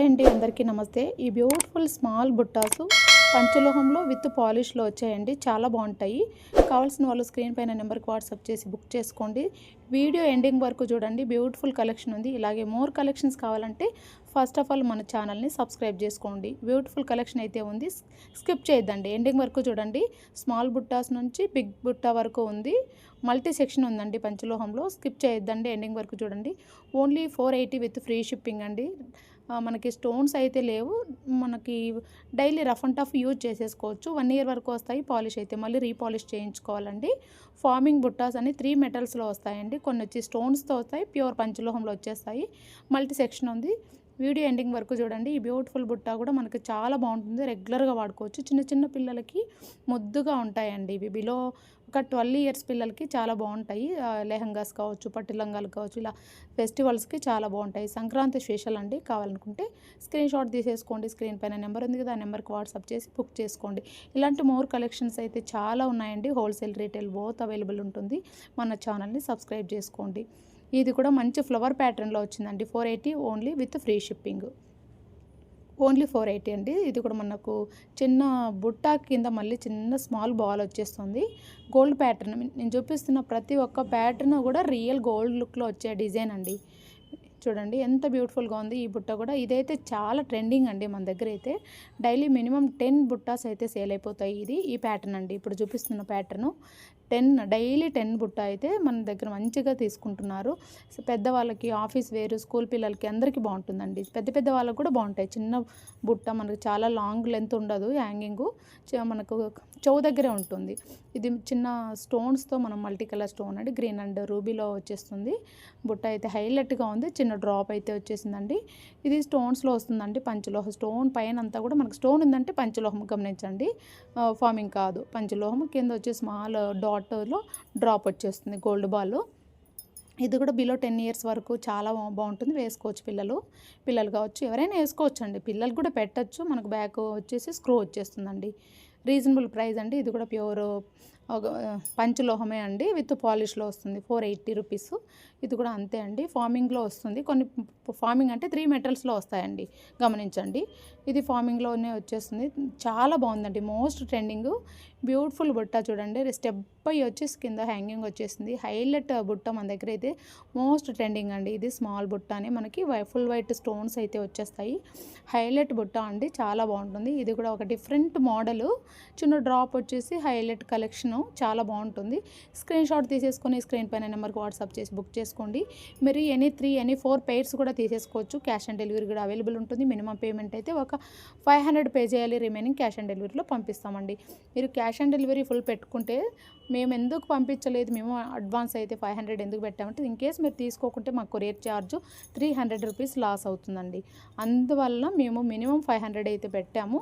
Hi అండి, అందరికీ నమస్తే. ఈ బ్యూటిఫుల్ స్మాల్ బుట్టాసు పంచలోహంలో విత్ పాలిష్లో వచ్చాయండి. చాలా బాగుంటాయి. కావాల్సిన వాళ్ళు స్క్రీన్ పైన నెంబర్కి వాట్సాప్ చేసి బుక్ చేసుకోండి. వీడియో ఎండింగ్ వరకు చూడండి. బ్యూటిఫుల్ కలెక్షన్ ఉంది. ఇలాగే మోర్ కలెక్షన్స్ కావాలంటే ఫస్ట్ ఆఫ్ ఆల్ మన ఛానల్ని సబ్స్క్రైబ్ చేసుకోండి. బ్యూటిఫుల్ కలెక్షన్ అయితే ఉంది. స్కిప్ చేయొద్దండి, ఎండింగ్ వరకు చూడండి. స్మాల్ బుట్టాస్ నుంచి బిగ్ బుట్టా వరకు ఉంది. మల్టీ సెక్షన్ ఉందండి పంచలోహంలో. స్కిప్ చేయొద్దండి, ఎండింగ్ వరకు చూడండి. ఓన్లీ 480 విత్ ఫ్రీ షిప్పింగ్ అండి. మనకి స్టోన్స్ అయితే లేవు. మనకి daily rough and tough use చేసేసుకోవచ్చు. 1 ఇయర్ వరకు వస్తాయి. పాలిష్ అయితే మళ్ళీ రీపాలిష్ చేయించుకోవాలండి. ఫార్మింగ్ బుట్టాస్ అని 3 మెటల్స్లో వస్తాయండి. కొన్ని వచ్చి స్టోన్స్తో వస్తాయి, ప్యూర్ పంచలోహంలో వచ్చేస్తాయి. మల్టీ సెక్షన్ ఉంది. వీడియో ఎండింగ్ వరకు చూడండి. ఈ బ్యూటిఫుల్ బుట్ట కూడా మనకి చాలా బాగుంటుంది. రెగ్యులర్గా వాడుకోవచ్చు. చిన్న చిన్న పిల్లలకి ముద్దుగా ఉంటాయండి ఇవి. బిలో ఒక 12 ఇయర్స్ పిల్లలకి చాలా బాగుంటాయి. లెహంగాస్ కావచ్చు, పట్టు లంగాలు కావచ్చు, ఇలా ఫెస్టివల్స్కి చాలా బాగుంటాయి. సంక్రాంతి స్పెషల్ అండి. కావాలనుకుంటే స్క్రీన్ షాట్ తీసేసుకోండి. స్క్రీన్ పైన నెంబర్ ఉంది కదా, ఆ నెంబర్కి వాట్సాప్ చేసి బుక్ చేసుకోండి. ఇలాంటి మోర్ కలెక్షన్స్ అయితే చాలా ఉన్నాయండి. హోల్సేల్ రీటైల్ బోత్ అవైలబుల్ ఉంటుంది. మన ఛానల్ని సబ్స్క్రైబ్ చేసుకోండి. ఇది కూడా మంచి ఫ్లవర్ ప్యాటర్న్లో వచ్చిందండి. 480 only with free shipping. Only 480 అండి. ఇది కూడా మనకు చిన్న బుట్టా కింద మళ్ళీ చిన్న స్మాల్ బాల్ వచ్చేస్తుంది. Gold pattern. నేను చూపిస్తున్న ప్రతి ఒక్క ప్యాటర్న్ కూడా రియల్ గోల్డ్ లుక్లో వచ్చే డిజైన్ అండి. చూడండి ఎంత బ్యూటిఫుల్గా ఉంది ఈ బుట్ట కూడా. ఇదైతే చాలా ట్రెండింగ్ అండి మన దగ్గర అయితే. డైలీ మినిమం 10 బుట్టాస్ అయితే సేల్ అయిపోతాయి. ఈ ప్యాటర్న్ అండి. ఇప్పుడు చూపిస్తున్న ప్యాటర్ను డైలీ 10 బుట్ట అయితే మన దగ్గర మంచిగా తీసుకుంటున్నారు. పెద్దవాళ్ళకి ఆఫీస్ వేరు, స్కూల్ పిల్లలకి అందరికీ బాగుంటుందండి. పెద్ద పెద్ద వాళ్ళకి కూడా బాగుంటాయి. చిన్న బుట్ట మనకు చాలా లాంగ్ లెంత్ ఉండదు. హ్యాంగింగు మనకు చెవు దగ్గరే ఉంటుంది. ఇది చిన్న స్టోన్స్తో మనం మల్టీ కలర్ స్టోన్ అండి, గ్రీన్ అండ్ రూబీలో వచ్చేస్తుంది. బుట్ట అయితే హైలైట్గా ఉంది. చిన్న డ్రాప్ అయితే వచ్చేసిందండి. ఇది స్టోన్స్లో వస్తుందండి. పంచలోహం స్టోన్ పైన అంతా కూడా మనకు స్టోన్ ఉందంటే పంచలోహం గమనించండి. ఫార్మింగ్ కాదు, పంచలోహం. కింద వచ్చి స్మాల్ డాట్లో డ్రాప్ వచ్చేస్తుంది గోల్డ్ బాల్. ఇది కూడా బిలో 10 ఇయర్స్ వరకు చాలా బాగుంటుంది. వేసుకోవచ్చు పిల్లలు కావచ్చు, ఎవరైనా వేసుకోవచ్చు అండి. పిల్లలు కూడా పెట్టచ్చు. మనకు బ్యాక్ వచ్చేసి స్క్రూ వచ్చేస్తుందండి. రీజనబుల్ ప్రైస్ అండి. ఇది కూడా ప్యూర్ పంచలోహమే అండి. విత్ పాలిష్లో వస్తుంది. 480 రూపీస్. ఇది కూడా అంతే అండి. ఫార్మింగ్లో వస్తుంది. కొన్ని ఫార్మింగ్ అంటే 3 మెటల్స్లో వస్తాయండి, గమనించండి. ఇది ఫార్మింగ్లోనే వచ్చేస్తుంది. చాలా బాగుందండి. మోస్ట్ ట్రెండింగ్ బ్యూటిఫుల్ బుట్ట చూడండి. స్టెప్ బై వచ్చేసి కింద హ్యాంగింగ్ వచ్చేసింది. హైలైట్ బుట్ట మన దగ్గర అయితే మోస్ట్ ట్రెండింగ్ అండి. ఇది స్మాల్ బుట్ట అని మనకి ఫుల్ వైట్ స్టోన్స్ అయితే వచ్చేస్తాయి. హైలైట్ బుట్ట అండి, చాలా బాగుంటుంది. ఇది కూడా ఒక డిఫరెంట్ మోడలు. చిన్న డ్రాప్ వచ్చేసి హైలైట్ కలెక్షను, చాలా బాగుంటుంది. స్క్రీన్ షాట్ తీసేసుకొని స్క్రీన్ పైన నెంబర్కి వాట్సాప్ చేసి బుక్ చేసుకోండి. మీరు ఎనీ 4 పెయిర్స్ కూడా తీసేసుకోవచ్చు. క్యాష్ ఆన్ డెలివరీ కూడా అవైలబుల్ ఉంటుంది. మినిమం పేమెంట్ అయితే ఒక 500 పే చేయాలి. రిమైనింగ్ క్యాష్ ఆన్ డెలివరీలో పంపిస్తామండి. మీరు క్యాష్ ఆన్ డెలివరీ ఫుల్ పెట్టుకుంటే మేము ఎందుకు పంపించలేదు, మేము అడ్వాన్స్ అయితే 500 ఎందుకు పెట్టామంటే, ఇన్ కేస్ మీరు తీసుకోకుంటే మాకు కొరియర్ ఛార్జ్ 300 రూపీస్ లాస్ అవుతుందండి. అందువల్ల మేము మినిమం 500 అయితే పెట్టాము.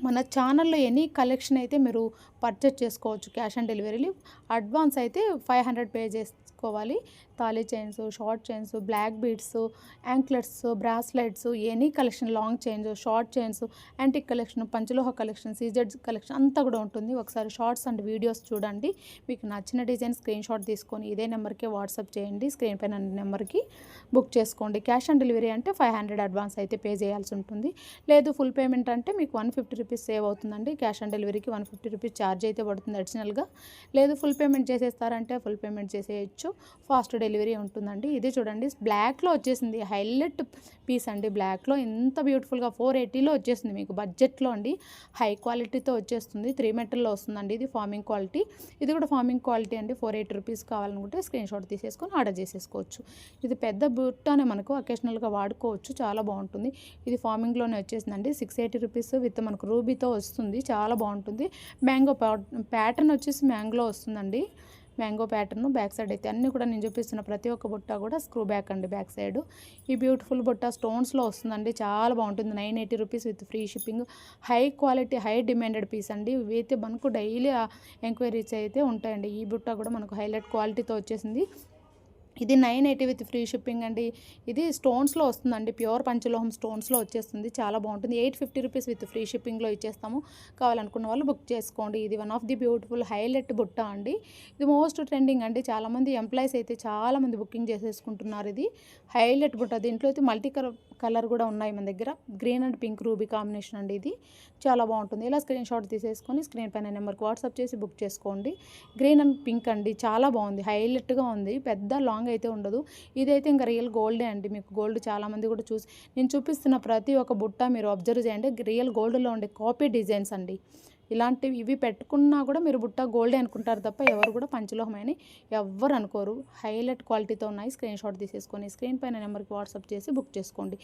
మన ఛానల్లో ఎనీ కలెక్షన్ అయితే మీరు పర్చేజ్ చేసుకోవచ్చు. క్యాష్ ఆన్ డెలివరీలు అడ్వాన్స్ అయితే 500 పే చేసుకోవాలి. Tali chains, short chains, black beads, anklets, bracelets, any collection, long chains, short chains, antique collection, పంచలోహ కలెక్షన్, సీజెడ్ కలెక్షన్ అంతా కూడా ఉంటుంది. ఒకసారి షార్ట్స్ అండ్ వీడియోస్ చూడండి. మీకు నచ్చిన డిజైన్ స్క్రీన్ షాట్ తీసుకొని ఇదే నెంబర్కి వాట్సాప్ చేయండి. స్క్రీన్ పైన నెంబర్కి బుక్ చేసుకోండి. క్యాష్ ఆన్ డెలివరీ అంటే 500 అడ్వాన్స్ అయితే పే చేయాల్సి ఉంటుంది. లేదు ఫుల్ పేమెంట్ అంటే మీకు 150 రూపీస్ సేవ్ అవుతుందండి. క్యాష్ ఆన్ డెలివరీకి 150 రూపీస్ ఛార్జ్ అయితే పడుతుంది అడిషనల్గా. లేదు ఫుల్ పేమెంట్ చేసేస్తారంటే ఫుల్ పేమెంట్ చేసేయచ్చు. ఫాస్ట్ డెలివరీ ఉంటుందండి. ఇది చూడండి, బ్లాక్లో వచ్చేసింది. హైలైట్ పీస్ అండి. బ్లాక్లో ఎంత బ్యూటిఫుల్గా 480లో వచ్చేసింది. మీకు బడ్జెట్లో అండి, హై క్వాలిటీతో వచ్చేస్తుంది. 3 మెటల్లో వస్తుందండి. ఇది ఫార్మింగ్ క్వాలిటీ. ఇది కూడా ఫార్మింగ్ క్వాలిటీ అండి. 480 రూపీస్ కావాలనుకుంటే స్క్రీన్ షాట్ తీసేసుకొని ఆర్డర్ చేసేసుకోవచ్చు. ఇది పెద్ద బుట్టానే, మనకు అకేషనల్గా వాడుకోవచ్చు. చాలా బాగుంటుంది. ఇది ఫార్మింగ్లోనే వచ్చేసిందండి. 680 రూపీస్ విత్ మనకు రూబీతో వస్తుంది. చాలా బాగుంటుంది. మ్యాంగో ప్యాటర్న్ వచ్చేసి మ్యాంగోలో వస్తుందండి. మ్యాంగో ప్యాటర్న్ బ్యాక్ సైడ్ అయితే అన్నీ కూడా నేను చూపిస్తున్న ప్రతి ఒక్క బుట్ట కూడా స్క్రూ బ్యాక్ అండి. బ్యాక్ సైడ్ ఈ బ్యూటిఫుల్ బుట్ట స్టోన్స్లో వస్తుందండి. చాలా బాగుంటుంది. 980 rupees with free shipping. High quality, high demanded piece అండి. ఇవైతే మనకు డైలీ ఎంక్వైరీస్ అయితే ఉంటాయండి. ఈ బుట్ట కూడా మనకు హైలైట్ క్వాలిటీతో వచ్చేసింది. ఇది 980 విత్ ఫ్రీ షిప్పింగ్ అండి. ఇది స్టోన్స్లో వస్తుందండి, ప్యూర్ పంచలోహం స్టోన్స్లో వచ్చేస్తుంది, చాలా బాగుంటుంది. 850 రూపీస్ విత్ ఫ్రీ షిప్పింగ్లో ఇచ్చేస్తాము. కావాలనుకున్న వాళ్ళు బుక్ చేసుకోండి. ఇది one of the beautiful highlight బుట్ట అండి. ఇది మోస్ట్ ట్రెండింగ్ అండి, చాలామంది ఎంప్లాయీస్ అయితే చాలామంది బుకింగ్ చేసేసుకుంటున్నారు. ఇది హైలైట్ బుట్ట. దీంట్లో అయితే మల్టీ కలర్ కూడా ఉన్నాయి మన దగ్గర. Green and pink ruby combination అండి. ఇది చాలా బాగుంటుంది. ఇలా స్క్రీన్ షాట్ తీసేసుకొని స్క్రీన్ పైన నెంబర్కి వాట్సాప్ చేసి బుక్ చేసుకోండి. గ్రీన్ అండ్ పింక్ అండి, చాలా బాగుంది, హైలైట్గా ఉంది. పెద్ద లాంగ్ అయితే ఉండదు. ఇదైతే ఇంకా రియల్ గోల్డే అండి. మీకు గోల్డ్ చాలామంది కూడా నేను చూపిస్తున్న ప్రతి ఒక్క బుట్ట మీరు అబ్జర్వ్ చేయండి, రియల్ గోల్డ్లో ఉండే కాపీ డిజైన్స్ అండి. ఇలాంటివి ఇవి పెట్టుకున్నా కూడా మీరు బుట్ట గోల్డే అనుకుంటారు తప్ప ఎవరు కూడా పంచలోహమని ఎవ్వరు అనుకోరు. హైలైట్ క్వాలిటీతో ఉన్నాయి. స్క్రీన్ షాట్ తీసేసుకొని స్క్రీన్ పైన నెంబర్కి వాట్సాప్ చేసి బుక్ చేసుకోండి.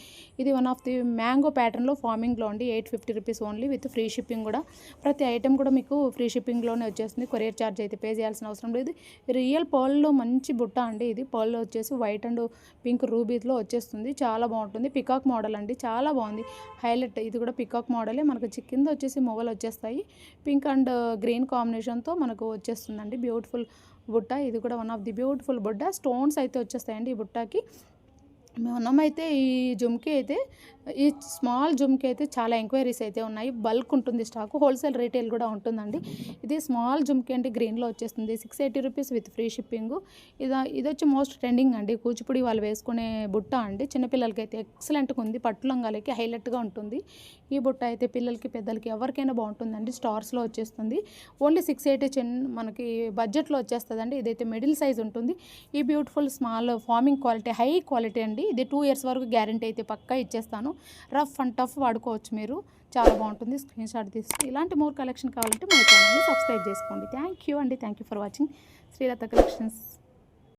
ఇది వన్ ఆఫ్ ది మ్యాంగో ప్యాటర్న్లో ఫార్మింగ్లో అండి. 850 rupees only with free shipping కూడా. ప్రతి ఐటెం కూడా మీకు ఫ్రీ షిప్పింగ్లోనే వచ్చేస్తుంది. కొరియర్ ఛార్జ్ అయితే పే చేయాల్సిన అవసరం లేదు. రియల్ పర్ల్లో మంచి బుట్ట అండి. ఇది పర్ల్లో వచ్చేసి వైట్ అండ్ పింక్ రూబీలో వచ్చేస్తుంది, చాలా బాగుంటుంది. పికాక్ మోడల్ అండి, చాలా బాగుంది, హైలైట్. ఇది కూడా పికాక్ మోడలే. మనకు కింద వచ్చేసి మొగలు వచ్చేస్తాయి, పింక్ అండ్ గ్రీన్ కాంబినేషన్తో మనకు వచ్చేస్తుందండి. బ్యూటిఫుల్ బుట్ట. ఇది కూడా వన్ ఆఫ్ ది బ్యూటిఫుల్ బుట్ట. స్టోన్స్ అయితే వచ్చేస్తాయండి ఈ బుట్టకి. మనమైతే ఈ జుమ్కి అయితే, ఈ స్మాల్ జుమ్కి అయితే చాలా ఎంక్వైరీస్ అయితే ఉన్నాయి. బల్క్ ఉంటుంది స్టాకు, హోల్సేల్ రీటైల్ కూడా ఉంటుందండి. ఇది స్మాల్ జుమ్కి అంటే గ్రీన్లో వచ్చేస్తుంది. 680 రూపీస్ విత్ ఫ్రీ షిప్పింగ్. ఇది వచ్చి మోస్ట్ ట్రెండింగ్ అండి. కూచిపూడి వాళ్ళు వేసుకునే బుట్ట అండి. చిన్నపిల్లలకి అయితే ఎక్సలెంట్గా ఉంది, పట్టు లంగాలకి హైలైట్గా ఉంటుంది. ఈ బుట్ట అయితే పిల్లలకి పెద్దలకి ఎవరికైనా బాగుంటుందండి. స్టార్స్లో వచ్చేస్తుంది. ఓన్లీ 680 మనకి బడ్జెట్లో వచ్చేస్తుందండి. ఇదైతే మిడిల్ సైజ్ ఉంటుంది. ఈ beautiful small farming quality, high quality అండి. ఇది 2 ఇయర్స్ వరకు గ్యారంటీ అయితే పక్కా ఇచ్చేస్తాను. రఫ్ అండ్ టఫ్ వాడుకోవచ్చు మీరు, చాలా బాగుంటుంది. స్క్రీన్ షాట్ తీసి ఇలాంటి మోర్ కలెక్షన్ కావాలంటే మన ఛానల్ని సబ్స్క్రైబ్ చేసుకోండి. థ్యాంక్ యూ అండి. Thank you for watching Srilatha collections.